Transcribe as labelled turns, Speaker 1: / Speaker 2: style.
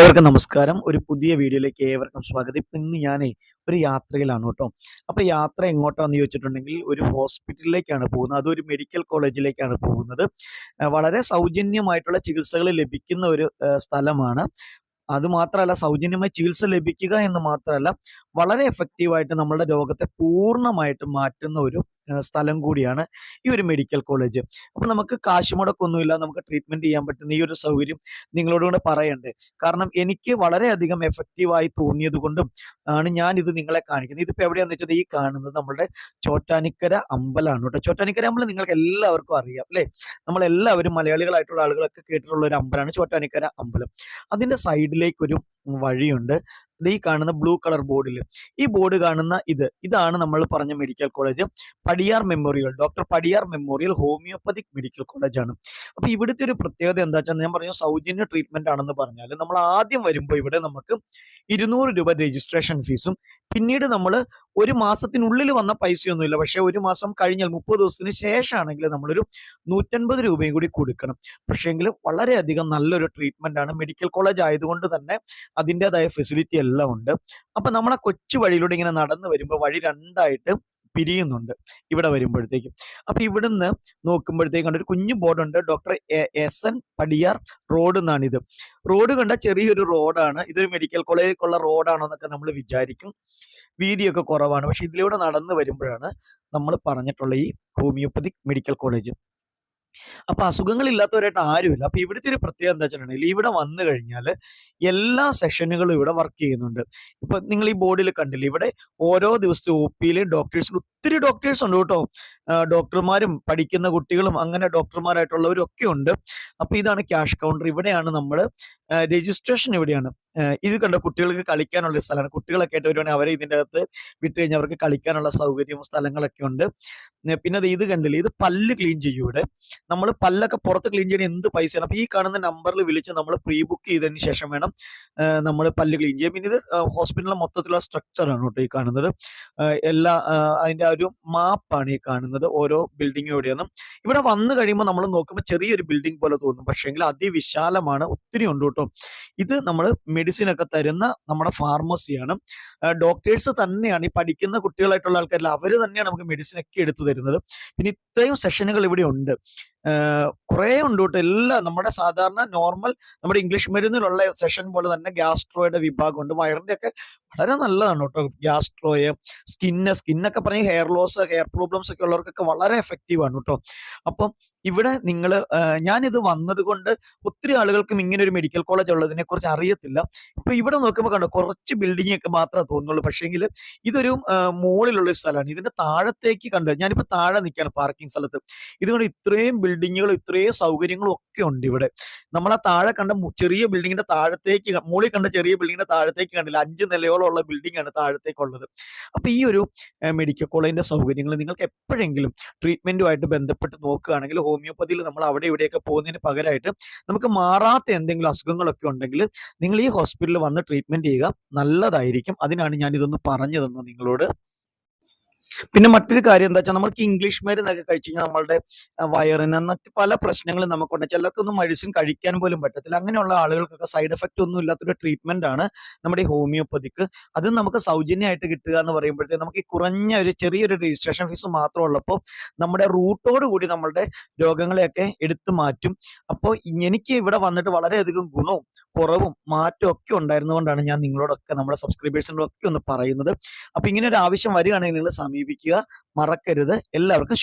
Speaker 1: ഏവർക്കും നമസ്കാരം. ഒരു പുതിയ വീഡിയോയിലേക്ക് ഏവർക്കും സ്വാഗതം. ഇന്ന് ഞാനേ ഒരു യാത്രയിലാണ് കേട്ടോ. അപ്പോൾ യാത്ര എങ്ങോട്ടാന്ന് ചോദിച്ചിട്ടുണ്ടെങ്കിൽ ഒരു ഹോസ്പിറ്റലിലേക്കാണ് പോകുന്നത്. അതൊരു മെഡിക്കൽ കോളേജിലേക്കാണ് പോകുന്നത്. വളരെ സൗജന്യമായിട്ടുള്ള ചികിത്സകൾ ലഭിക്കുന്ന ഒരു സ്ഥലമാണ്. അതുമാത്രമല്ല, സൗജന്യമായി ചികിത്സ ലഭിക്കുക എന്ന് മാത്രമല്ല, വളരെ എഫക്റ്റീവായിട്ട് നമ്മളുടെ രോഗത്തെ പൂർണ്ണമായിട്ടും മാറ്റുന്ന ഒരു സ്ഥലം കൂടിയാണ് ഈ ഒരു മെഡിക്കൽ കോളേജ്. അപ്പോൾ നമുക്ക് കാശ് മുടക്കൊന്നുമില്ല, നമുക്ക് ട്രീറ്റ്മെന്റ് ചെയ്യാൻ പറ്റുന്ന ഈ ഒരു സൗകര്യം നിങ്ങളോട് കൂടെ പറയണ്ടേ. കാരണം എനിക്ക് വളരെയധികം എഫക്റ്റീവായി തോന്നിയത് കൊണ്ടും ആണ് ഞാൻ ഇത് നിങ്ങളെ കാണിക്കുന്നത്. ഇതിപ്പോൾ എവിടെയാണെന്ന് വെച്ചാൽ ഈ കാണുന്നത് നമ്മുടെ ചോറ്റാനിക്കര അമ്പലമാണ് കേട്ടോ. ചോറ്റാനിക്കര അമ്പലം നിങ്ങൾക്ക് എല്ലാവർക്കും അറിയാം അല്ലേ. നമ്മളെല്ലാവരും മലയാളികളായിട്ടുള്ള ആളുകളൊക്കെ കേട്ടിട്ടുള്ള ഒരു അമ്പലമാണ് ചോറ്റാനിക്കര അമ്പലം. അതിന്റെ സൈഡിലേക്ക് ഒരു വഴിയുണ്ട്. ഈ കാണുന്ന ബ്ലൂ കളർ ബോർഡിൽ ഈ ബോർഡ് കാണുന്ന ഇതാണ് നമ്മൾ പറഞ്ഞ medical college, Padiyar memorial, doctor Padiyar memorial homoeopathic medical college ആണ്. അപ്പൊ ഇവിടുത്തെ ഒരു പ്രത്യേകത എന്താ വെച്ചാൽ, ഞാൻ പറഞ്ഞു സൗജന്യ ട്രീറ്റ്മെന്റ് ആണെന്ന് പറഞ്ഞാൽ, നമ്മൾ ആദ്യം വരുമ്പോൾ ഇവിടെ നമുക്ക് 200 രൂപ രജിസ്ട്രേഷൻ ഫീസും, പിന്നീട് നമ്മൾ ഒരു മാസത്തിനുള്ളിൽ വന്ന പൈസയൊന്നുമില്ല, പക്ഷെ ഒരു മാസം കഴിഞ്ഞാൽ 30 ദിവസത്തിന് ശേഷമാണെങ്കിൽ നമ്മളൊരു 150 രൂപയും കൂടി കൊടുക്കണം. പക്ഷേങ്കിൽ വളരെയധികം നല്ലൊരു ട്രീറ്റ്മെന്റ് ആണ്. മെഡിക്കൽ കോളേജ് ആയതുകൊണ്ട് തന്നെ അതിൻ്റെതായ ഫെസിലിറ്റി എല്ലാം ഉണ്ട്. അപ്പൊ നമ്മളെ കൊച്ചു വഴിയിലൂടെ ഇങ്ങനെ നടന്നു വരുമ്പോൾ വഴി രണ്ടായിട്ട് പിരിയുന്നുണ്ട് ഇവിടെ വരുമ്പോഴത്തേക്കും. അപ്പൊ ഇവിടുന്ന് നോക്കുമ്പോഴത്തേക്കും ഒരു കുഞ്ഞു ബോർഡുണ്ട്, doctor S N Padiyar road എന്നാണ് ഇത്. റോഡ് കണ്ട ചെറിയൊരു റോഡാണ്. ഇതൊരു മെഡിക്കൽ കോളേജിലേക്കുള്ള റോഡാണോ എന്നൊക്കെ നമ്മൾ വിചാരിക്കും. വീതിയൊക്കെ കുറവാണ്. പക്ഷെ ഇതിലൂടെ നടന്നു വരുമ്പോഴാണ് നമ്മൾ പറഞ്ഞിട്ടുള്ള ഈ ഹോമിയോപ്പതിക് മെഡിക്കൽ കോളേജ്. അപ്പൊ അസുഖങ്ങളില്ലാത്തവരായിട്ട് ആരുമില്ല. അപ്പൊ ഇവിടുത്തെ ഒരു പ്രത്യേകത എന്താ വെച്ചിട്ടുണ്ടെങ്കിൽ, ഇവിടെ വന്നു കഴിഞ്ഞാൽ എല്ലാ സെഷനുകളും ഇവിടെ വർക്ക് ചെയ്യുന്നുണ്ട്. ഇപ്പൊ നിങ്ങൾ ഈ ബോർഡിൽ കണ്ടില്ലേ, ഇവിടെ ഓരോ ദിവസത്തെ ഒ പിയിലും ഡോക്ടേഴ്സിന് ഒത്തിരി ഡോക്ടേഴ്സ് ഉണ്ട് കേട്ടോ. ഡോക്ടർമാരും പഠിക്കുന്ന കുട്ടികളും അങ്ങനെ ഡോക്ടർമാരായിട്ടുള്ളവരും ഒക്കെ ഉണ്ട്. അപ്പൊ ഇതാണ് ക്യാഷ് കൗണ്ടർ. ഇവിടെയാണ് നമ്മൾ രജിസ്ട്രേഷൻ ഇവിടെയാണ്. ഇത് കണ്ട കുട്ടികൾക്ക് കളിക്കാനുള്ള ഒരു സ്ഥലമാണ്. കുട്ടികളൊക്കെ ആയിട്ട് വരുവാണെങ്കിൽ അവരെ ഇതിൻ്റെ അകത്ത് വിട്ട് കഴിഞ്ഞാൽ അവർക്ക് കളിക്കാനുള്ള സൗകര്യവും സ്ഥലങ്ങളൊക്കെ ഉണ്ട്. പിന്നെ ഇത് കണ്ടില്ലേ, ഇത് പല്ല് ക്ലീൻ ചെയ്യും ഇവിടെ. നമ്മൾ പല്ലൊക്കെ പുറത്ത് ക്ലീൻ ചെയ്യണ എന്ത് പൈസയാണ്. അപ്പൊ ഈ കാണുന്ന നമ്പറിൽ വിളിച്ച് നമ്മൾ പ്രീ ബുക്ക് ചെയ്തതിന് ശേഷം വേണം നമ്മൾ പല്ല് ക്ലീൻ ചെയ്യാം. പിന്നെ ഇത് ഹോസ്പിറ്റലിലെ മൊത്തത്തിലുള്ള സ്ട്രക്ചറാണ് കേട്ടോ ഈ കാണുന്നത്. എല്ലാ അതിന്റെ ആ ഒരു മാപ്പാണ് ഈ കാണുന്നത്, ഓരോ ബിൽഡിങ്ങും എവിടെയാണ്. ഇവിടെ വന്നു കഴിയുമ്പോൾ നമ്മൾ നോക്കുമ്പോൾ ചെറിയൊരു ബിൽഡിംഗ് പോലെ തോന്നും, പക്ഷേങ്കിൽ അതിവിശാലമാണ്, ഒത്തിരി ഉണ്ട് കേട്ടോ. ഇത് നമ്മൾ മെഡിസിൻ ഒക്കെ തരുന്ന നമ്മുടെ ഫാർമസിയാണ്. ഡോക്ടേഴ്സ് തന്നെയാണ്, ഈ പഠിക്കുന്ന കുട്ടികളായിട്ടുള്ള ആൾക്കാരിൽ അവർ തന്നെയാണ് നമുക്ക് മെഡിസിൻ ഒക്കെ എടുത്തു തരുന്നത്. പിന്നെ ഇത്രയും സെഷനുകൾ ഇവിടെ ഉണ്ട്, കുറേ ഉണ്ട് കേട്ടോ. എല്ലാം നമ്മുടെ സാധാരണ നോർമൽ നമ്മുടെ ഇംഗ്ലീഷ് മരുന്നിലുള്ള സെഷൻ പോലെ തന്നെ ഗ്യാസ്ട്രോയുടെ വിഭാഗമുണ്ട്. വയറിന്റെ ഒക്കെ വളരെ നല്ലതാണ് കേട്ടോ. ഗ്യാസ്ട്രോയെ, സ്കിന്നൊക്കെ പറഞ്ഞ ഹെയർ ലോസ്, ഹെയർ പ്രോബ്ലംസ് ഒക്കെ ഉള്ളവർക്കൊക്കെ വളരെ എഫക്റ്റീവ് ആണ് കേട്ടോ. അപ്പം ഇവിടെ നിങ്ങൾ ഞാനിത് വന്നത് കൊണ്ട് ഒത്തിരി ആളുകൾക്കും ഇങ്ങനെ ഒരു മെഡിക്കൽ കോളേജ് ഉള്ളതിനെ കുറിച്ച് അറിയത്തില്ല. ഇപ്പൊ ഇവിടെ നോക്കുമ്പോൾ കണ്ടോ, കുറച്ച് ബിൽഡിംഗ് ഒക്കെ മാത്രമേ തോന്നുള്ളൂ. പക്ഷേങ്കിൽ ഇതൊരു മുകളിലുള്ള ഒരു സ്ഥലമാണ്. ഇതിന്റെ താഴത്തേക്ക് കണ്ടു, ഞാനിപ്പോ താഴെ നിൽക്കുകയാണ് പാർക്കിംഗ് സ്ഥലത്ത്. ഇതുകൊണ്ട് ഇത്രയും ബിൽഡിങ്ങുകളും ഇത്രയും സൗകര്യങ്ങളും ഒക്കെ ഉണ്ട് ഇവിടെ. നമ്മൾ ആ താഴെ കണ്ട ചെറിയ ബിൽഡിങ്ങിന്റെ താഴത്തേക്ക്, മുകളിൽ കണ്ട ചെറിയ ബിൽഡിങ്ങിന്റെ താഴത്തേക്ക് കണ്ടില്ല, 5 നിലയോളം ഉള്ള ബിൽഡിംഗ് ആണ് താഴത്തേക്കുള്ളത്. അപ്പൊ ഈ ഒരു മെഡിക്കൽ കോളേജിന്റെ സൗകര്യങ്ങൾ നിങ്ങൾക്ക് എപ്പോഴെങ്കിലും ട്രീറ്റ്മെന്റുമായിട്ട് ബന്ധപ്പെട്ട് നോക്കുകയാണെങ്കിൽ, ഹോമിയോപ്പതിയിൽ നമ്മൾ അവിടെ ഇവിടെയൊക്കെ പോകുന്നതിന് പകരമായിട്ട് നമുക്ക് മാറാത്ത എന്തെങ്കിലും അസുഖങ്ങളൊക്കെ ഉണ്ടെങ്കിൽ നിങ്ങൾ ഈ ഹോസ്പിറ്റലിൽ വന്ന് ട്രീറ്റ്മെന്റ് ചെയ്യുക, നല്ലതായിരിക്കും. അതിനാണ് ഞാൻ ഇതൊന്ന് പറഞ്ഞു തന്നത് നിങ്ങളോട്. പിന്നെ മറ്റൊരു കാര്യം എന്താ വെച്ചാൽ, നമുക്ക് ഇംഗ്ലീഷ് മരുന്നൊക്കെ കഴിച്ചു കഴിഞ്ഞാൽ നമ്മളുടെ വയറിന് മറ്റ് പല പ്രശ്നങ്ങളും നമുക്കുണ്ട്. ചിലർക്കൊന്നും മെഡിസിൻ കഴിക്കാൻ പോലും പറ്റത്തില്ല. അങ്ങനെയുള്ള ആളുകൾക്കൊക്കെ സൈഡ് എഫക്റ്റ് ഒന്നും ഇല്ലാത്തൊരു ട്രീറ്റ്മെന്റ് ആണ് നമ്മുടെ ഈ ഹോമിയോപ്പതിക്ക്. അത് നമുക്ക് സൗജന്യമായിട്ട് കിട്ടുക എന്ന് പറയുമ്പോഴത്തേക്ക് നമുക്ക് ഈ കുറഞ്ഞ ഒരു ചെറിയൊരു രജിസ്ട്രേഷൻ ഫീസ് മാത്രം ഉള്ളപ്പോൾ നമ്മുടെ റൂട്ടോട് കൂടി നമ്മളുടെ രോഗങ്ങളെയൊക്കെ എടുത്തു മാറ്റും. അപ്പോൾ എനിക്ക് ഇവിടെ വന്നിട്ട് വളരെയധികം ഗുണവും കുറവും മാറ്റവും ഒക്കെ ഉണ്ടായിരുന്നുകൊണ്ടാണ് ഞാൻ നിങ്ങളോടൊക്കെ, നമ്മുടെ സബ്സ്ക്രൈബേഴ്സിനോടൊക്കെ ഒന്ന് പറയുന്നത്. അപ്പൊ ഇങ്ങനെ ഒരു ആവശ്യം വരികയാണെങ്കിൽ നിങ്ങൾ സമീപിക്കുക, മറക്കരുത്. എല്ലാവർക്കും